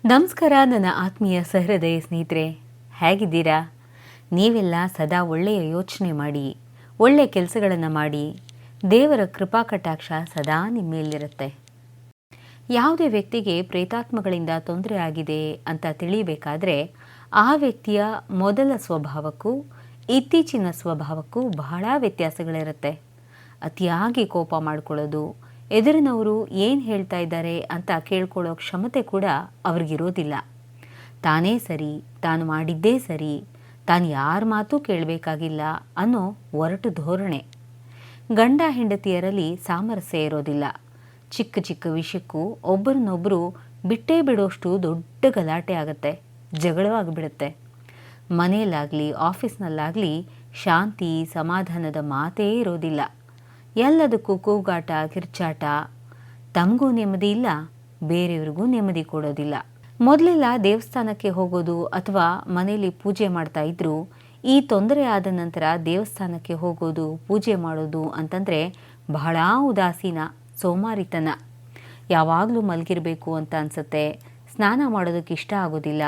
ನಮಸ್ಕಾರ ನನ್ನ ಆತ್ಮೀಯ ಸಹೃದಯ ಸ್ನೇಹಿತರೆ, ಹೇಗಿದ್ದೀರಾ? ನೀವೆಲ್ಲ ಸದಾ ಒಳ್ಳೆಯ ಯೋಚನೆ ಮಾಡಿ, ಒಳ್ಳೆಯ ಕೆಲಸಗಳನ್ನು ಮಾಡಿ, ದೇವರ ಕೃಪಾ ಕಟಾಕ್ಷ ಸದಾ ನಿಮ್ಮ ಮೇಲಿರುತ್ತೆ. ಯಾವುದೇ ವ್ಯಕ್ತಿಗೆ ಪ್ರೇತಾತ್ಮಗಳಿಂದ ತೊಂದರೆ ಆಗಿದೆ ಅಂತ ತಿಳಿಯಬೇಕಾದ್ರೆ ಆ ವ್ಯಕ್ತಿಯ ಮೊದಲ ಸ್ವಭಾವಕ್ಕೂ ಇತ್ತೀಚಿನ ಸ್ವಭಾವಕ್ಕೂ ಬಹಳ ವ್ಯತ್ಯಾಸಗಳಿರುತ್ತೆ. ಅತಿಯಾಗಿ ಕೋಪ ಮಾಡ್ಕೊಳ್ಳೋದು, ಎದುರಿನವರು ಏನು ಹೇಳ್ತಾ ಇದ್ದಾರೆ ಅಂತ ಕೇಳ್ಕೊಳ್ಳೋ ಕ್ಷಮತೆ ಕೂಡ ಅವ್ರಿಗಿರೋದಿಲ್ಲ. ತಾನೇ ಸರಿ, ತಾನು ಮಾಡಿದ್ದೇ ಸರಿ, ತಾನು ಯಾರ ಮಾತೂ ಕೇಳಬೇಕಾಗಿಲ್ಲ ಅನ್ನೋ ಒರಟು ಧೋರಣೆ. ಗಂಡ ಹೆಂಡತಿಯರಲ್ಲಿ ಸಾಮರಸ್ಯ ಇರೋದಿಲ್ಲ. ಚಿಕ್ಕ ಚಿಕ್ಕ ವಿಷಯಕ್ಕೂ ಒಬ್ಬರನ್ನೊಬ್ಬರು ಬಿಟ್ಟೇ ಬಿಡೋಷ್ಟು ದೊಡ್ಡ ಗಲಾಟೆ ಆಗುತ್ತೆ, ಜಗಳವಾಗಿಬಿಡುತ್ತೆ. ಮನೆಯಲ್ಲಾಗಲಿ ಆಫೀಸ್ನಲ್ಲಾಗಲಿ ಶಾಂತಿ ಸಮಾಧಾನದ ಮಾತೇ ಇರೋದಿಲ್ಲ. ಎಲ್ಲದಕ್ಕೂ ಕೂಗಾಟ ಕಿರ್ಚಾಟ. ತಮಗೂ ನೆಮ್ಮದಿ ಇಲ್ಲ, ಬೇರೆಯವ್ರಿಗೂ ನೆಮ್ಮದಿ ಕೊಡೋದಿಲ್ಲ. ಮೊದಲೆಲ್ಲ ದೇವಸ್ಥಾನಕ್ಕೆ ಹೋಗೋದು ಅಥವಾ ಮನೆಯಲ್ಲಿ ಪೂಜೆ ಮಾಡ್ತಾ ಇದ್ರು. ಈ ತೊಂದರೆ ಆದ ನಂತರ ದೇವಸ್ಥಾನಕ್ಕೆ ಹೋಗೋದು ಪೂಜೆ ಮಾಡೋದು ಅಂತಂದರೆ ಬಹಳ ಉದಾಸೀನ, ಸೋಮಾರಿತನ. ಯಾವಾಗಲೂ ಮಲಗಿರಬೇಕು ಅಂತ ಅನಿಸುತ್ತೆ. ಸ್ನಾನ ಮಾಡೋದಕ್ಕೆ ಇಷ್ಟ ಆಗೋದಿಲ್ಲ.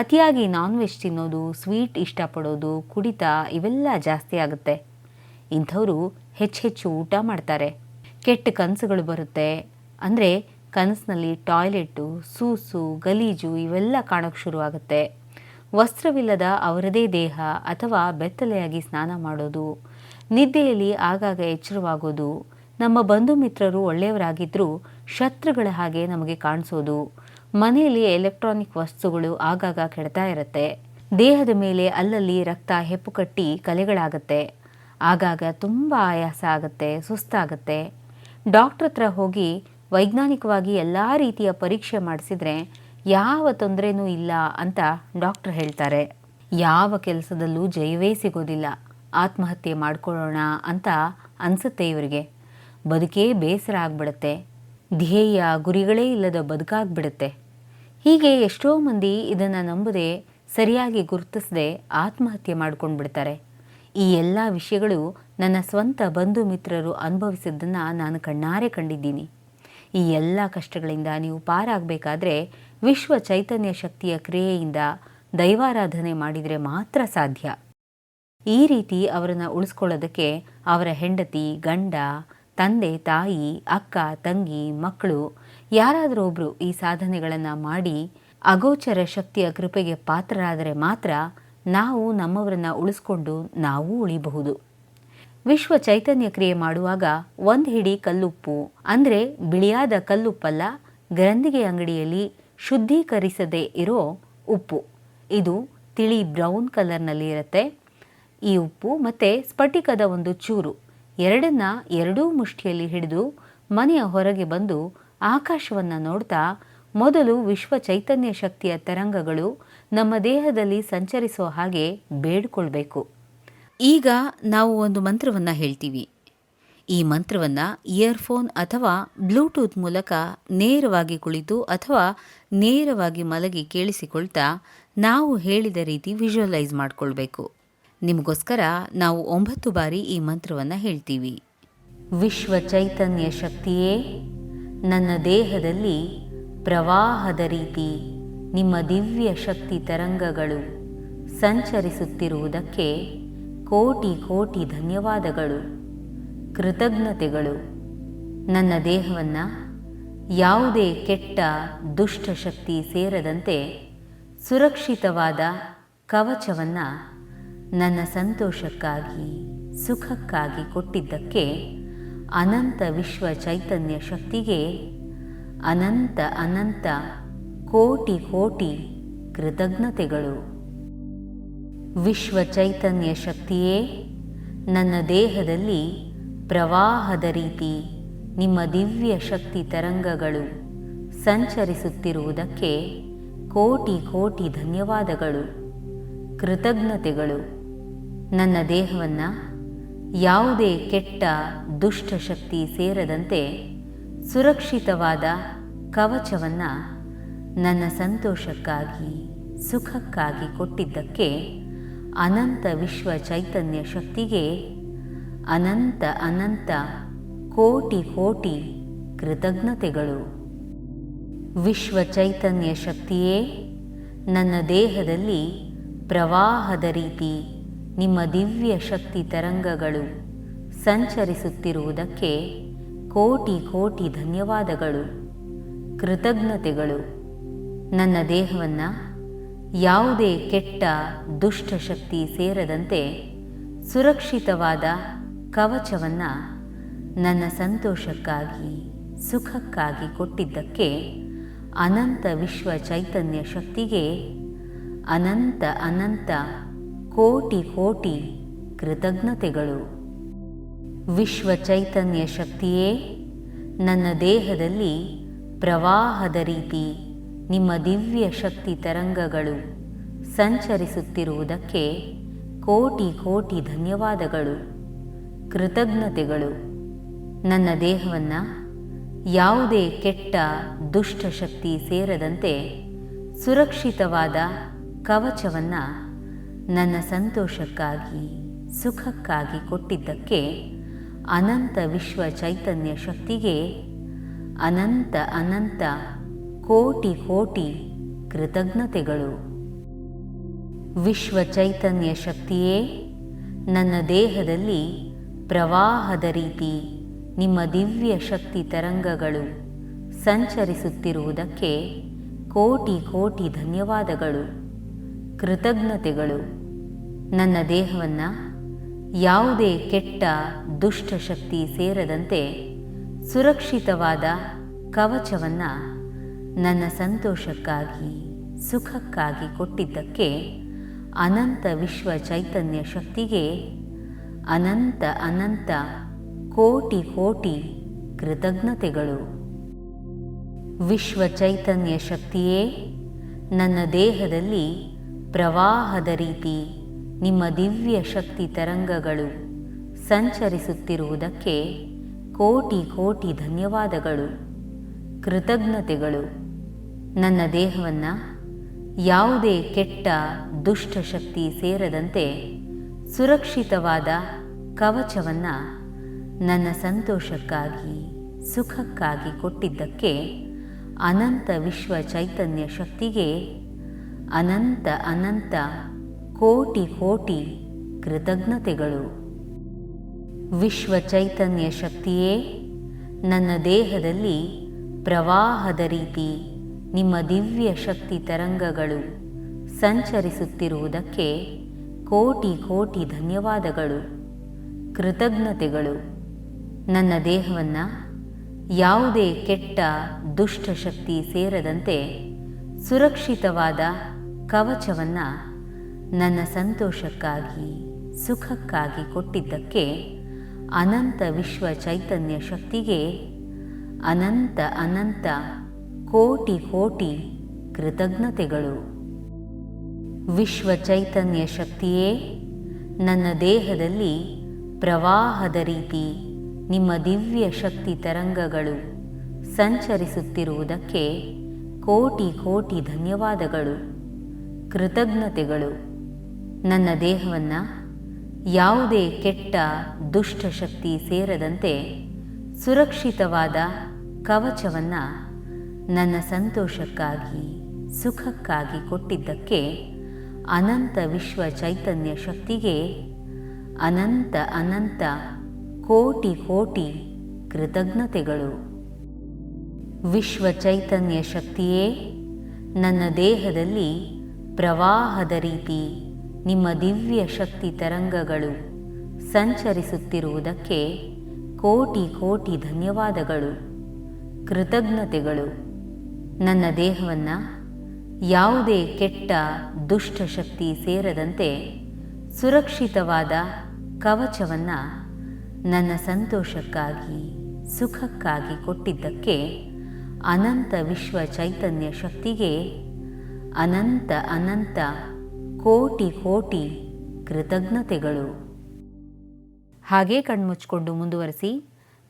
ಅತಿಯಾಗಿ ನಾನ್ ವೆಜ್ ತಿನ್ನೋದು, ಸ್ವೀಟ್ ಇಷ್ಟಪಡೋದು, ಕುಡಿತ ಇವೆಲ್ಲ ಜಾಸ್ತಿ ಆಗುತ್ತೆ. ಇಂಥವರು ಹೆಚ್ಚು ಊಟ ಮಾಡ್ತಾರೆ. ಕೆಟ್ಟ ಕನಸುಗಳು ಬರುತ್ತೆ. ಅಂದರೆ ಕನಸಿನಲ್ಲಿ ಟಾಯ್ಲೆಟು, ಸೂಸು, ಗಲೀಜು ಇವೆಲ್ಲ ಕಾಣೋಕ್ಕೆ ಶುರುವಾಗುತ್ತೆ. ವಸ್ತ್ರವಿಲ್ಲದ ಅವರದೇ ದೇಹ ಅಥವಾ ಬೆತ್ತಲೆಯಾಗಿ ಸ್ನಾನ ಮಾಡೋದು, ನಿದ್ದೆಯಲ್ಲಿ ಆಗಾಗ ಎಚ್ಚರವಾಗೋದು, ನಮ್ಮ ಬಂಧು ಮಿತ್ರರು ಒಳ್ಳೆಯವರಾಗಿದ್ದರೂ ಶತ್ರುಗಳ ಹಾಗೆ ನಮಗೆ ಕಾಣಿಸೋದು, ಮನೆಯಲ್ಲಿ ಎಲೆಕ್ಟ್ರಾನಿಕ್ ವಸ್ತುಗಳು ಆಗಾಗ ಕೆಡ್ತಾ ಇರುತ್ತೆ, ದೇಹದ ಮೇಲೆ ಅಲ್ಲಲ್ಲಿ ರಕ್ತ ಹೆಪ್ಪುಕಟ್ಟಿ ಕಲೆಗಳಾಗತ್ತೆ, ಆಗಾಗ ತುಂಬ ಆಯಾಸ ಆಗುತ್ತೆ, ಸುಸ್ತಾಗತ್ತೆ. ಡಾಕ್ಟ್ರ್ ಹತ್ರ ಹೋಗಿ ವೈಜ್ಞಾನಿಕವಾಗಿ ಎಲ್ಲ ರೀತಿಯ ಪರೀಕ್ಷೆ ಮಾಡಿಸಿದ್ರೆ ಯಾವ ತೊಂದರೆನೂ ಇಲ್ಲ ಅಂತ ಡಾಕ್ಟ್ರ್ ಹೇಳ್ತಾರೆ. ಯಾವ ಕೆಲಸದಲ್ಲೂ ಜಯವೇ ಸಿಗೋದಿಲ್ಲ. ಆತ್ಮಹತ್ಯೆ ಮಾಡ್ಕೊಳ್ಳೋಣ ಅಂತ ಅನಿಸುತ್ತೆ ಇವರಿಗೆ. ಬದುಕೇ ಬೇಸರ ಆಗ್ಬಿಡುತ್ತೆ. ಧ್ಯೇಯ ಗುರಿಗಳೇ ಇಲ್ಲದ ಬದುಕಾಗ್ಬಿಡುತ್ತೆ. ಹೀಗೆ ಎಷ್ಟೋ ಮಂದಿ ಇದನ್ನು ನಂಬದೆ ಸರಿಯಾಗಿ ಗುರುತಿಸದೆ ಆತ್ಮಹತ್ಯೆ ಮಾಡ್ಕೊಂಡು ಬಿಡ್ತಾರೆ. ಈ ಎಲ್ಲ ವಿಷಯಗಳು ನನ್ನ ಸ್ವಂತ ಬಂಧು ಮಿತ್ರರು ಅನುಭವಿಸಿದ್ದನ್ನು ನಾನು ಕಣ್ಣಾರೆ ಕಂಡಿದ್ದೀನಿ. ಈ ಎಲ್ಲ ಕಷ್ಟಗಳಿಂದ ನೀವು ಪಾರಾಗಬೇಕಾದ್ರೆ ವಿಶ್ವ ಚೈತನ್ಯ ಶಕ್ತಿಯ ಕ್ರಿಯೆಯಿಂದ ದೈವಾರಾಧನೆ ಮಾಡಿದರೆ ಮಾತ್ರ ಸಾಧ್ಯ. ಈ ರೀತಿ ಅವರನ್ನು ಉಳಿಸ್ಕೊಳ್ಳೋದಕ್ಕೆ ಅವರ ಹೆಂಡತಿ, ಗಂಡ, ತಂದೆ, ತಾಯಿ, ಅಕ್ಕ, ತಂಗಿ, ಮಕ್ಕಳು ಯಾರಾದರೂ ಒಬ್ಬರು ಈ ಸಾಧನೆಗಳನ್ನು ಮಾಡಿ ಅಗೋಚರ ಶಕ್ತಿಯ ಕೃಪೆಗೆ ಪಾತ್ರರಾದರೆ ಮಾತ್ರ ನಾವು ನಮ್ಮವರನ್ನು ಉಳಿಸ್ಕೊಂಡು ನಾವು ಉಳಿಬಹುದು. ವಿಶ್ವ ಚೈತನ್ಯ ಕ್ರಿಯೆ ಮಾಡುವಾಗ ಒಂದು ಹಿಡಿ ಕಲ್ಲುಪ್ಪು, ಅಂದರೆ ಬಿಳಿಯಾದ ಕಲ್ಲುಪ್ಪಲ್ಲ, ಗ್ರಂಥಿಗೆ ಅಂಗಡಿಯಲ್ಲಿ ಶುದ್ಧೀಕರಿಸದೇ ಇರೋ ಉಪ್ಪು, ಇದು ತಿಳಿ ಬ್ರೌನ್ ಕಲರ್ನಲ್ಲಿ ಇರುತ್ತೆ. ಈ ಉಪ್ಪು ಮತ್ತು ಸ್ಫಟಿಕದ ಒಂದು ಚೂರು ಎರಡೂ ಮುಷ್ಟಿಯಲ್ಲಿ ಹಿಡಿದು ಮನೆಯ ಹೊರಗೆ ಬಂದು ಆಕಾಶವನ್ನು ನೋಡ್ತಾ ಮೊದಲು ವಿಶ್ವ ಚೈತನ್ಯ ಶಕ್ತಿಯ ತರಂಗಗಳು ನಮ್ಮ ದೇಹದಲ್ಲಿ ಸಂಚರಿಸೋ ಹಾಗೆ ಬೇಡ್ಕೊಳ್ಬೇಕು. ಈಗ ನಾವು ಒಂದು ಮಂತ್ರವನ್ನು ಹೇಳ್ತೀವಿ. ಈ ಮಂತ್ರವನ್ನು ಇಯರ್ಫೋನ್ ಅಥವಾ ಬ್ಲೂಟೂತ್ ಮೂಲಕ ನೇರವಾಗಿ ಕುಳಿತು ಅಥವಾ ನೇರವಾಗಿ ಮಲಗಿ ಕೇಳಿಸಿಕೊಳ್ತಾ ನಾವು ಹೇಳಿದ ರೀತಿ ವಿಜುವಲೈಸ್ ಮಾಡಿಕೊಳ್ಬೇಕು. ನಿಮಗೋಸ್ಕರ ನಾವು 9 ಬಾರಿ ಈ ಮಂತ್ರವನ್ನು ಹೇಳ್ತೀವಿ. ವಿಶ್ವ ಚೈತನ್ಯ ಶಕ್ತಿಯೇ, ನನ್ನ ದೇಹದಲ್ಲಿ ಪ್ರವಾಹದ ರೀತಿ ನಿಮ್ಮ ದಿವ್ಯ ಶಕ್ತಿ ತರಂಗಗಳು ಸಂಚರಿಸುತ್ತಿರುವುದಕ್ಕೆ ಕೋಟಿ ಕೋಟಿ ಧನ್ಯವಾದಗಳು, ಕೃತಜ್ಞತೆಗಳು. ನನ್ನ ದೇಹವನ್ನು ಯಾವುದೇ ಕೆಟ್ಟ ದುಷ್ಟ ಶಕ್ತಿ ಸೇರದಂತೆ ಸುರಕ್ಷಿತವಾದ ಕವಚವನ್ನು ನನ್ನ ಸಂತೋಷಕ್ಕಾಗಿ ಸುಖಕ್ಕಾಗಿ ಕೊಟ್ಟಿದ್ದಕ್ಕೆ ಅನಂತ ವಿಶ್ವ ಚೈತನ್ಯ ಶಕ್ತಿಗೆ ಅನಂತ ಅನಂತ ಕೋಟಿ ಕೋಟಿ ಕೃತಜ್ಞತೆಗಳು. ವಿಶ್ವ ಚೈತನ್ಯ ಶಕ್ತಿಯೇ, ನನ್ನ ದೇಹದಲ್ಲಿ ಪ್ರವಾಹದ ರೀತಿ ನಿಮ್ಮ ದಿವ್ಯ ಶಕ್ತಿ ತರಂಗಗಳು ಸಂಚರಿಸುತ್ತಿರುವುದಕ್ಕೆ ಕೋಟಿ ಕೋಟಿ ಧನ್ಯವಾದಗಳು, ಕೃತಜ್ಞತೆಗಳು. ನನ್ನ ದೇಹವನ್ನು ಯಾವುದೇ ಕೆಟ್ಟ ದುಷ್ಟ ಶಕ್ತಿ ಸೇರದಂತೆ ಸುರಕ್ಷಿತವಾದ ಕವಚವನ್ನು ನನ್ನ ಸಂತೋಷಕ್ಕಾಗಿ ಸುಖಕ್ಕಾಗಿ ಕೊಟ್ಟಿದ್ದಕ್ಕೆ ಅನಂತ ವಿಶ್ವ ಚೈತನ್ಯ ಶಕ್ತಿಗೆ ಅನಂತ ಅನಂತ ಕೋಟಿ ಕೋಟಿ ಕೃತಜ್ಞತೆಗಳು. ವಿಶ್ವ ಚೈತನ್ಯ ಶಕ್ತಿಯೇ, ನನ್ನ ದೇಹದಲ್ಲಿ ಪ್ರವಾಹದ ರೀತಿ ನಿಮ್ಮ ದಿವ್ಯ ಶಕ್ತಿ ತರಂಗಗಳು ಸಂಚರಿಸುತ್ತಿರುವುದಕ್ಕೆ ಕೋಟಿ ಕೋಟಿ ಧನ್ಯವಾದಗಳು, ಕೃತಜ್ಞತೆಗಳು. ನನ್ನ ದೇಹವನ್ನು ಯಾವುದೇ ಕೆಟ್ಟ ದುಷ್ಟ ಶಕ್ತಿ ಸೇರದಂತೆ ಸುರಕ್ಷಿತವಾದ ಕವಚವನ್ನು ನನ್ನ ಸಂತೋಷಕ್ಕಾಗಿ ಸುಖಕ್ಕಾಗಿ ಕೊಟ್ಟಿದ್ದಕ್ಕೆ ಅನಂತ ವಿಶ್ವ ಚೈತನ್ಯ ಶಕ್ತಿಗೆ ಅನಂತ ಅನಂತ ಕೋಟಿ ಕೋಟಿ ಕೃತಜ್ಞತೆಗಳು. ವಿಶ್ವ ಚೈತನ್ಯ ಶಕ್ತಿಯೇ, ನನ್ನ ದೇಹದಲ್ಲಿ ಪ್ರವಾಹದ ರೀತಿ ನಿಮ್ಮ ದಿವ್ಯ ಶಕ್ತಿ ತರಂಗಗಳು ಸಂಚರಿಸುತ್ತಿರುವುದಕ್ಕೆ ಕೋಟಿ ಕೋಟಿ ಧನ್ಯವಾದಗಳು, ಕೃತಜ್ಞತೆಗಳು. ನನ್ನ ದೇಹವನ್ನು ಯಾವುದೇ ಕೆಟ್ಟ ದುಷ್ಟ ಶಕ್ತಿ ಸೇರದಂತೆ ಸುರಕ್ಷಿತವಾದ ಕವಚವನ್ನು ನನ್ನ ಸಂತೋಷಕ್ಕಾಗಿ ಸುಖಕ್ಕಾಗಿ ಕೊಟ್ಟಿದ್ದಕ್ಕೆ ಅನಂತ ವಿಶ್ವ ಚೈತನ್ಯ ಶಕ್ತಿಗೆ ಅನಂತ ಅನಂತ ಕೋಟಿ ಕೋಟಿ ಕೃತಜ್ಞತೆಗಳು. ವಿಶ್ವ ಚೈತನ್ಯ ಶಕ್ತಿಯೇ, ನನ್ನ ದೇಹದಲ್ಲಿ ಪ್ರವಾಹದ ರೀತಿ ನಿಮ್ಮ ದಿವ್ಯ ಶಕ್ತಿ ತರಂಗಗಳು ಸಂಚರಿಸುತ್ತಿರುವುದಕ್ಕೆ ಕೋಟಿ ಕೋಟಿ ಧನ್ಯವಾದಗಳು, ಕೃತಜ್ಞತೆಗಳು. ನನ್ನ ದೇಹವನ್ನು ಯಾವುದೇ ಕೆಟ್ಟ ದುಷ್ಟ ಶಕ್ತಿ ಸೇರದಂತೆ ಸುರಕ್ಷಿತವಾದ ಕವಚವನ್ನು ನನ್ನ ಸಂತೋಷಕ್ಕಾಗಿ ಸುಖಕ್ಕಾಗಿ ಕೊಟ್ಟಿದ್ದಕ್ಕೆ ಅನಂತ ವಿಶ್ವ ಚೈತನ್ಯ ಶಕ್ತಿಗೆ ಅನಂತ ಅನಂತ ಕೋಟಿ ಕೋಟಿ ಕೃತಜ್ಞತೆಗಳು. ವಿಶ್ವ ಚೈತನ್ಯ ಶಕ್ತಿಯೇ, ನನ್ನ ದೇಹದಲ್ಲಿ ಪ್ರವಾಹದ ರೀತಿ ನಿಮ್ಮ ದಿವ್ಯ ಶಕ್ತಿ ತರಂಗಗಳು ಸಂಚರಿಸುತ್ತಿರುವುದಕ್ಕೆ ಕೋಟಿ ಕೋಟಿ ಧನ್ಯವಾದಗಳು, ಕೃತಜ್ಞತೆಗಳು. ನನ್ನ ದೇಹವನ್ನು ಯಾವುದೇ ಕೆಟ್ಟ ದುಷ್ಟ ಶಕ್ತಿ ಸೇರದಂತೆ ಸುರಕ್ಷಿತವಾದ ಕವಚವನ್ನು ನನ್ನ ಸಂತೋಷಕ್ಕಾಗಿ ಸುಖಕ್ಕಾಗಿ ಕೊಟ್ಟಿದ್ದಕ್ಕೆ ಅನಂತ ವಿಶ್ವ ಚೈತನ್ಯ ಶಕ್ತಿಗೆ ಅನಂತ ಅನಂತ ಕೋಟಿ ಕೋಟಿ ಕೃತಜ್ಞತೆಗಳು. ವಿಶ್ವ ಚೈತನ್ಯ ಶಕ್ತಿಯೇ, ನನ್ನ ದೇಹದಲ್ಲಿ ಪ್ರವಾಹದ ರೀತಿ ನಿಮ್ಮ ದಿವ್ಯ ಶಕ್ತಿ ತರಂಗಗಳು ಸಂಚರಿಸುತ್ತಿರುವುದಕ್ಕೆ ಕೋಟಿ ಕೋಟಿ ಧನ್ಯವಾದಗಳು, ಕೃತಜ್ಞತೆಗಳು. ನನ್ನ ದೇಹವನ್ನು ಯಾವುದೇ ಕೆಟ್ಟ ದುಷ್ಟ ಶಕ್ತಿ ಸೇರದಂತೆ ಸುರಕ್ಷಿತವಾದ ಕವಚವನ್ನು ನನ್ನ ಸಂತೋಷಕ್ಕಾಗಿ ಸುಖಕ್ಕಾಗಿ ಕೊಟ್ಟಿದ್ದಕ್ಕೆ ಅನಂತ ವಿಶ್ವ ಚೈತನ್ಯ ಶಕ್ತಿಗೆ ಅನಂತ ಅನಂತ ಕೋಟಿ ಕೋಟಿ ಕೃತಜ್ಞತೆಗಳು. ವಿಶ್ವ ಚೈತನ್ಯ ಶಕ್ತಿಯೇ, ನನ್ನ ದೇಹದಲ್ಲಿ ಪ್ರವಾಹದ ರೀತಿ ನಿಮ್ಮ ದಿವ್ಯ ಶಕ್ತಿ ತರಂಗಗಳು ಸಂಚರಿಸುತ್ತಿರುವುದಕ್ಕೆ ಕೋಟಿ ಕೋಟಿ ಧನ್ಯವಾದಗಳು, ಕೃತಜ್ಞತೆಗಳು. ನನ್ನ ದೇಹವನ್ನು ಯಾವುದೇ ಕೆಟ್ಟ ದುಷ್ಟ ಶಕ್ತಿ ಸೇರದಂತೆ ಸುರಕ್ಷಿತವಾದ ಕವಚವನ್ನು ನನ್ನ ಸಂತೋಷಕ್ಕಾಗಿ ಸುಖಕ್ಕಾಗಿ ಕೊಟ್ಟಿದ್ದಕ್ಕೆ ಅನಂತ ವಿಶ್ವ ಚೈತನ್ಯ ಶಕ್ತಿಗೆ ಅನಂತ ಅನಂತ ಕೋಟಿ ಕೋಟಿ ಕೃತಜ್ಞತೆಗಳು. ವಿಶ್ವ ಚೈತನ್ಯ ಶಕ್ತಿಯೇ, ನನ್ನ ದೇಹದಲ್ಲಿ ಪ್ರವಾಹದ ರೀತಿ ನಿಮ್ಮ ದಿವ್ಯ ಶಕ್ತಿ ತರಂಗಗಳು ಸಂಚರಿಸುತ್ತಿರುವುದಕ್ಕೆ ಕೋಟಿ ಕೋಟಿ ಧನ್ಯವಾದಗಳು, ಕೃತಜ್ಞತೆಗಳು. ನನ್ನ ದೇಹವನ್ನು ಯಾವುದೇ ಕೆಟ್ಟ ದುಷ್ಟ ಶಕ್ತಿ ಸೇರದಂತೆ ಸುರಕ್ಷಿತವಾದ ಕವಚವನ್ನು ನನ್ನ ಸಂತೋಷಕ್ಕಾಗಿ ಸುಖಕ್ಕಾಗಿ ಕೊಟ್ಟಿದ್ದಕ್ಕೆ ಅನಂತ ವಿಶ್ವ ಚೈತನ್ಯ ಶಕ್ತಿಗೆ ಅನಂತ ಅನಂತ ಕೋಟಿ ಕೋಟಿ ಕೃತಜ್ಞತೆಗಳು. ಹಾಗೇ ಕಣ್ಮುಚ್ಕೊಂಡು ಮುಂದುವರಿಸಿ.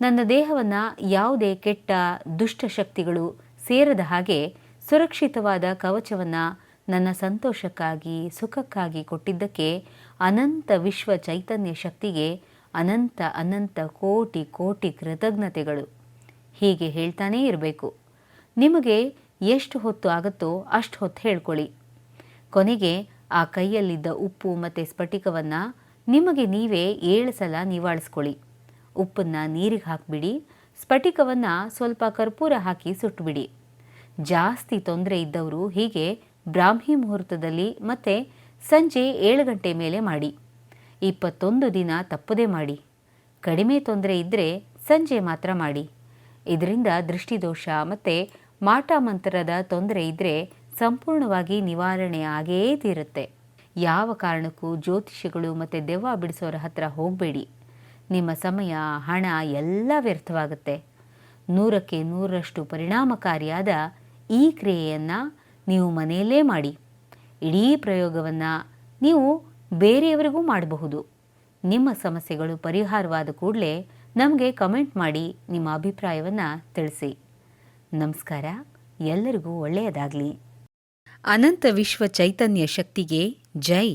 ನನ್ನ ದೇಹವನ್ನು ಯಾವುದೇ ಕೆಟ್ಟ ದುಷ್ಟ ಶಕ್ತಿಗಳು ಸೇರದ ಹಾಗೆ ಸುರಕ್ಷಿತವಾದ ಕವಚವನ್ನು ನನ್ನ ಸಂತೋಷಕ್ಕಾಗಿ ಸುಖಕ್ಕಾಗಿ ಕೊಟ್ಟಿದ್ದಕ್ಕೆ ಅನಂತ ವಿಶ್ವ ಚೈತನ್ಯ ಶಕ್ತಿಗೆ ಅನಂತ ಅನಂತ ಕೋಟಿ ಕೋಟಿ ಕೃತಜ್ಞತೆಗಳು. ಹೀಗೆ ಹೇಳ್ತಾನೇ ಇರಬೇಕು. ನಿಮಗೆ ಎಷ್ಟು ಹೊತ್ತು ಆಗುತ್ತೋ ಅಷ್ಟು ಹೊತ್ತು ಹೇಳ್ಕೊಳ್ಳಿ. ಕೊನೆಗೆ ಆ ಕೈಯಲ್ಲಿದ್ದ ಉಪ್ಪು ಮತ್ತು ಸ್ಫಟಿಕವನ್ನು ನಿಮಗೆ ನೀವೇ 7 ಸಲ ನಿವಾಳಿಸ್ಕೊಳ್ಳಿ. ಉಪ್ಪನ್ನು ನೀರಿಗೆ ಹಾಕಿಬಿಡಿ. ಸ್ಫಟಿಕವನ್ನು ಸ್ವಲ್ಪ ಕರ್ಪೂರ ಹಾಕಿ ಸುಟ್ಟುಬಿಡಿ. ಜಾಸ್ತಿ ತೊಂದರೆ ಇದ್ದವರು ಹೀಗೆ ಬ್ರಾಹ್ಮಿ ಮುಹೂರ್ತದಲ್ಲಿ ಮತ್ತು ಸಂಜೆ 7 ಗಂಟೆ ಮೇಲೆ ಮಾಡಿ. 21 ದಿನ ತಪ್ಪದೇ ಮಾಡಿ. ಕಡಿಮೆ ತೊಂದರೆ ಇದ್ದರೆ ಸಂಜೆ ಮಾತ್ರ ಮಾಡಿ. ಇದರಿಂದ ದೃಷ್ಟಿದೋಷ ಮತ್ತು ಮಾಟ ಮಂತ್ರದ ತೊಂದರೆ ಇದ್ದರೆ ಸಂಪೂರ್ಣವಾಗಿ ನಿವಾರಣೆ ಆಗೇ ತೀರುತ್ತೆ. ಯಾವ ಕಾರಣಕ್ಕೂ ಜ್ಯೋತಿಷಿಗಳು ಮತ್ತು ದೆವ್ವ ಬಿಡಿಸೋರ ಹತ್ರ ಹೋಗಬೇಡಿ. ನಿಮ್ಮ ಸಮಯ, ಹಣ ಎಲ್ಲ ವ್ಯರ್ಥವಾಗುತ್ತೆ. 100ಕ್ಕೆ 100ರಷ್ಟು ಪರಿಣಾಮಕಾರಿಯಾದ ಈ ಕ್ರಿಯೆಯನ್ನು ನೀವು ಮನೆಯಲ್ಲೇ ಮಾಡಿ. ಇಡೀ ಪ್ರಯೋಗವನ್ನು ನೀವು ಬೇರೆಯವರಿಗೂ ಮಾಡಬಹುದು. ನಿಮ್ಮ ಸಮಸ್ಯೆಗಳು ಪರಿಹಾರವಾದ ಕೂಡಲೇ ನಮಗೆ ಕಮೆಂಟ್ ಮಾಡಿ ನಿಮ್ಮ ಅಭಿಪ್ರಾಯವನ್ನು ತಿಳಿಸಿ. ನಮಸ್ಕಾರ. ಎಲ್ಲರಿಗೂ ಒಳ್ಳೆಯದಾಗಲಿ. ಅನಂತ ವಿಶ್ವ ಚೈತನ್ಯ ಶಕ್ತಿಗೆ ಜೈ.